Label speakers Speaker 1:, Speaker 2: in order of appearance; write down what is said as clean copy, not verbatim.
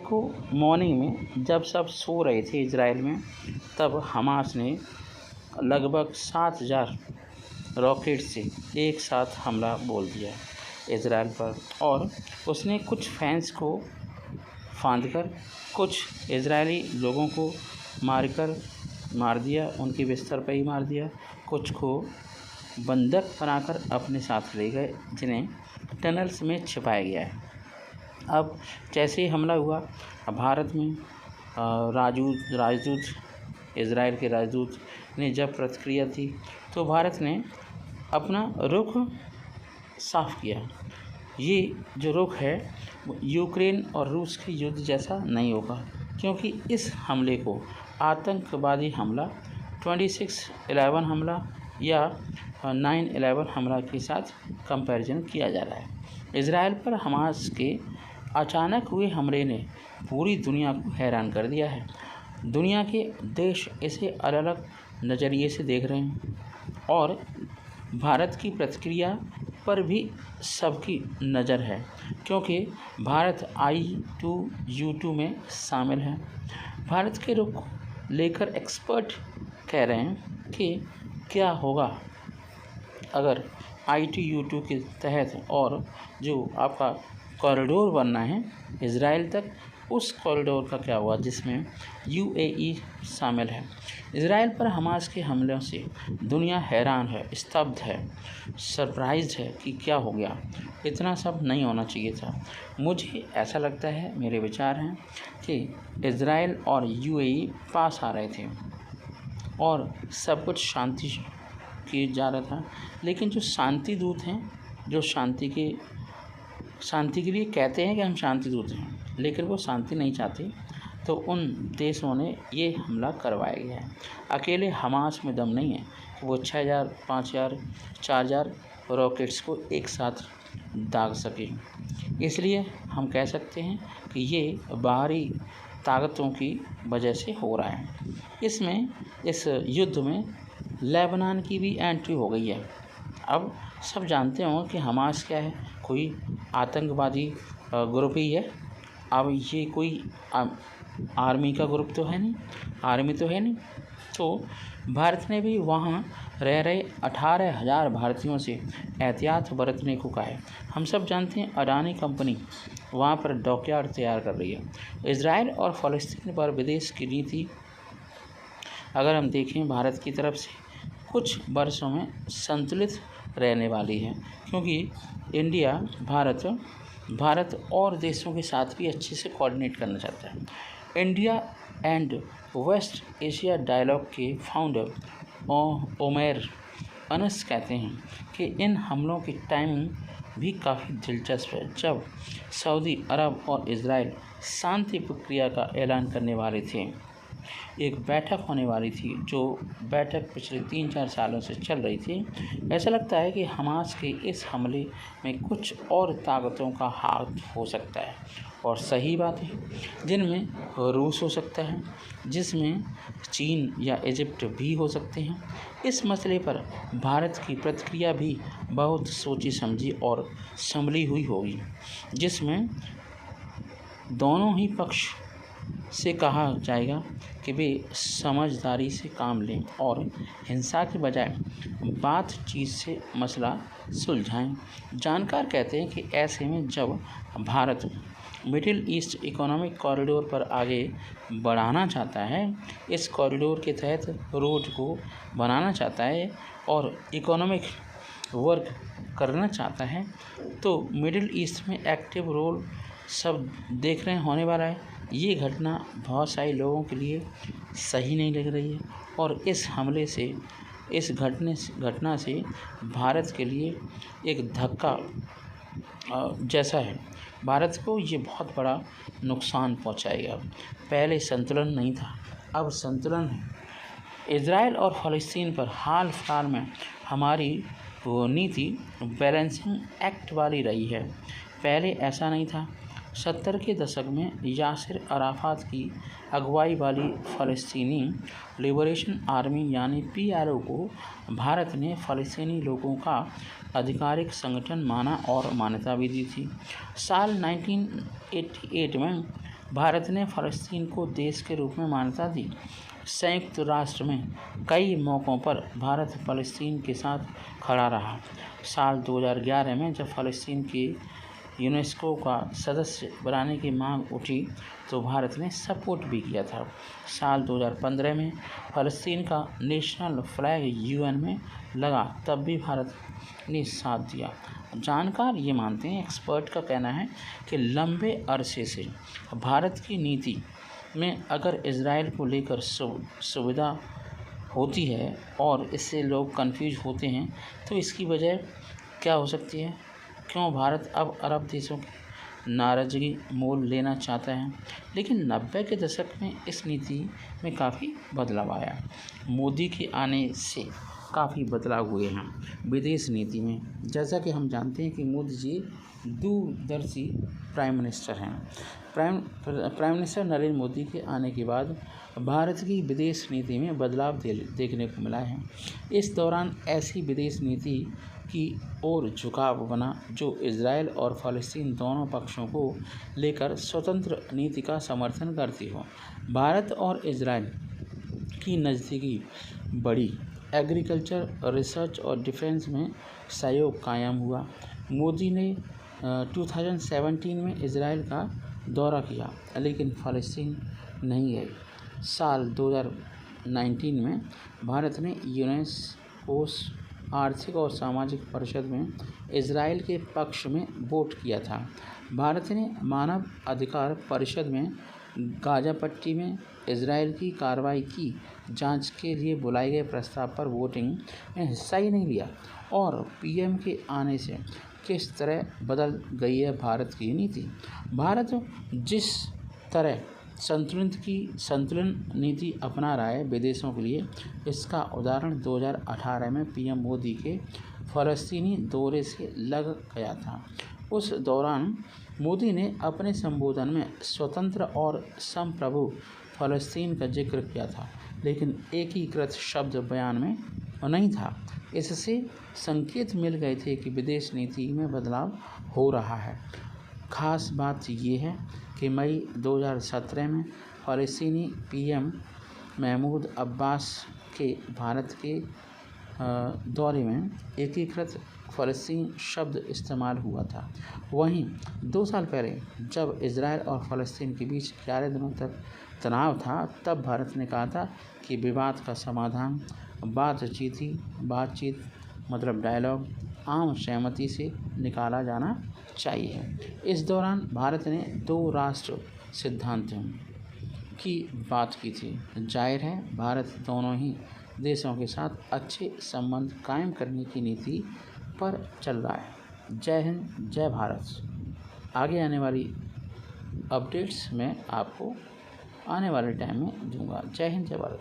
Speaker 1: को मॉर्निंग में जब सब सो रहे थे इजराइल में, तब हमास ने लगभग 7,000 रॉकेट से एक साथ हमला बोल दिया इजराइल पर, और उसने कुछ फैंस को फांदकर कुछ इजरायली लोगों को मार दिया, उनके बिस्तर पर ही मार दिया। कुछ को बंधक बनाकर अपने साथ ले गए, जिन्हें टनल्स में छिपाया गया है। अब जैसे ही हमला हुआ, भारत में राजदूत इजराइल के राजदूत ने जब प्रतिक्रिया दी, तो भारत ने अपना रुख साफ किया। ये जो रुख है वो यूक्रेन और रूस के युद्ध जैसा नहीं होगा, क्योंकि इस हमले को आतंकवादी हमला 26/11 हमला या 9/11 हमला के साथ कंपैरिजन किया जा रहा है। इजराइल पर हमास के अचानक हुए हमले ने पूरी दुनिया को हैरान कर दिया है। दुनिया के देश इसे अलग अलग नज़रिए से देख रहे हैं, और भारत की प्रतिक्रिया पर भी सबकी नज़र है, क्योंकि भारत I2U2 में शामिल है। भारत के रुख को लेकर एक्सपर्ट कह रहे हैं कि क्या होगा अगर I2U2 के तहत और जो आपका कॉरिडोर बनना है इजराइल तक, उस कॉरिडोर का क्या हुआ जिसमें UAE शामिल है। इजराइल पर हमास के हमलों से दुनिया हैरान है, स्तब्ध है, सरप्राइज्ड है कि क्या हो गया। इतना सब नहीं होना चाहिए था। मुझे ऐसा लगता है, मेरे विचार हैं कि इजराइल और UAE पास आ रहे थे और सब कुछ शांति किया जा रहा था, लेकिन जो शांति दूत हैं, जो शांति के लिए कहते हैं कि हम शांति दूत हैं, लेकिन वो शांति नहीं चाहते, तो उन देशों ने ये हमला करवाया गया है। अकेले हमास में दम नहीं है कि वो 6,000, 5,000, 4,000 रॉकेट्स को एक साथ दाग सके। इसलिए हम कह सकते हैं कि ये बाहरी ताकतों की वजह से हो रहा है। इस युद्ध में लेबनान की भी एंट्री हो गई है। अब सब जानते होंगे कि हमास क्या है, कोई आतंकवादी ग्रुप ही है। अब ये कोई आर्मी का ग्रुप तो है नहीं, आर्मी तो है नहीं। तो भारत ने भी वहाँ रह रहे 18,000 भारतीयों से एहतियात बरतने को कहा है। हम सब जानते हैं अडानी कंपनी वहाँ पर डॉकयार्ड तैयार कर रही है। इजराइल और फ़लस्तीन पर विदेश की नीति अगर हम देखें भारत की तरफ से कुछ वर्षों में संतुलित रहने वाली है, क्योंकि इंडिया भारत और देशों के साथ भी अच्छे से कोऑर्डिनेट करना चाहता है। India and West Asia dialogue के फाउंडर ओमर अनस कहते हैं कि इन हमलों की टाइमिंग भी काफ़ी दिलचस्प है। जब सऊदी अरब और इजराइल शांति प्रक्रिया का ऐलान करने वाले थे, एक बैठक होने वाली थी, जो बैठक पिछले 3-4 सालों से चल रही थी। ऐसा लगता है कि हमास के इस हमले में कुछ और ताकतों का हाथ हो सकता है, और सही बात है, जिनमें रूस हो सकता है, जिसमें चीन या इजिप्ट भी हो सकते हैं। इस मसले पर भारत की प्रतिक्रिया भी बहुत सोची समझी और संभली हुई होगी, जिसमें दोनों ही पक्ष से कहा जाएगा कि वे समझदारी से काम लें और हिंसा के बजाय बातचीत से मसला सुलझाएं। जानकार कहते हैं कि ऐसे में जब Bharat middle east economic corridor पर आगे बढ़ाना चाहता है, इस कॉरिडोर के तहत रोड को बनाना चाहता है और इकोनॉमिक वर्क करना चाहता है, तो मिडिल ईस्ट में एक्टिव रोल सब देख रहे होने वाला है। ये घटना बहुत सारे लोगों के लिए सही नहीं लग रही है, और इस हमले से, इस घटना से भारत के लिए एक धक्का जैसा है। भारत को ये बहुत बड़ा नुकसान पहुंचाएगा। पहले संतुलन नहीं था, अब संतुलन है। इजराइल और फ़लस्तीन पर हाल फिलहाल में हमारी नीति बैलेंसिंग एक्ट वाली रही है। पहले ऐसा नहीं था। 70 के दशक में यासिर अराफात की अगुवाई वाली फ़लस्तीनी लिबरेशन आर्मी यानी PLO को भारत ने फ़लस्तीनी लोगों का आधिकारिक संगठन माना और मान्यता भी दी थी। साल 1988 में भारत ने फ़लस्तीन को देश के रूप में मान्यता दी। संयुक्त राष्ट्र में कई मौक़ों पर भारत फ़लस्तीन के साथ खड़ा रहा। साल 2011 में जब फ़लस्तीन की यूनेस्को का सदस्य बनाने की मांग उठी तो भारत ने सपोर्ट भी किया था। साल 2015 में फ़लस्तीन का नेशनल फ्लैग यूएन में लगा, तब भी भारत ने साथ दिया। जानकार ये मानते हैं, एक्सपर्ट का कहना है कि लंबे अरसे से भारत की नीति में अगर इजराइल को लेकर सुविधा होती है और इससे लोग कंफ्यूज होते हैं तो इसकी वजह क्या हो सकती है? क्यों भारत अब अरब देशों की नाराज़गी मोल लेना चाहता है? लेकिन 90 के दशक में इस नीति में काफ़ी बदलाव आया। मोदी के आने से काफ़ी बदलाव हुए हैं विदेश नीति में। जैसा कि हम जानते हैं कि मोदी जी दूरदर्शी प्राइम मिनिस्टर हैं। प्राइम मिनिस्टर नरेंद्र मोदी के आने के बाद भारत की विदेश नीति में बदलाव देखने को मिला है। इस दौरान ऐसी विदेश नीति की ओर झुकाव बना जो इजराइल और फ़लस्तीन दोनों पक्षों को लेकर स्वतंत्र नीति का समर्थन करती हो। भारत और इजराइल की नज़दीकी बढ़ी। एग्रीकल्चर, रिसर्च और डिफेंस में सहयोग कायम हुआ। मोदी ने 2017 में इजराइल का दौरा किया, लेकिन फ़लस्तीन नहीं गए। साल 2019 में भारत ने यूनेस्को आर्थिक और सामाजिक परिषद में इजराइल के पक्ष में वोट किया था। भारत ने मानव अधिकार परिषद में गाज़ा पट्टी में इजराइल की कार्रवाई की जांच के लिए बुलाए गए प्रस्ताव पर वोटिंग में हिस्सा ही नहीं लिया। और पीएम के आने से किस तरह बदल गई है भारत की नीति। भारत जिस तरह संतुलन नीति अपना रहा है विदेशों के लिए, इसका उदाहरण 2018 में पीएम मोदी के फ़लस्तीनी दौरे से लग गया था। उस दौरान मोदी ने अपने संबोधन में स्वतंत्र और संप्रभु फ़लस्तीन का जिक्र किया था, लेकिन एकीकृत शब्द बयान में नहीं था। इससे संकेत मिल गए थे कि विदेश नीति में बदलाव हो रहा है। खास बात यह है कि मई 2017 में फ़लस्तीनी पीएम महमूद अब्बास के भारत के दौरे में एकीकृत फ़लस्तीन शब्द इस्तेमाल हुआ था। वहीं 2 साल पहले जब इजराइल और फ़लस्तीन के बीच 11 दिनों तक तनाव था, तब भारत ने कहा था कि विवाद का समाधान बातचीत मतलब डायलॉग, आम सहमति से निकाला जाना चाहिए। इस दौरान भारत ने 2 राष्ट्र सिद्धांतों की बात की थी। जाहिर है भारत दोनों ही देशों के साथ अच्छे संबंध कायम करने की नीति पर चल रहा है। जय हिंद, जय भारत। आगे आने वाली अपडेट्स मैं आपको आने वाले टाइम में दूंगा। जय हिंद, जय भारत।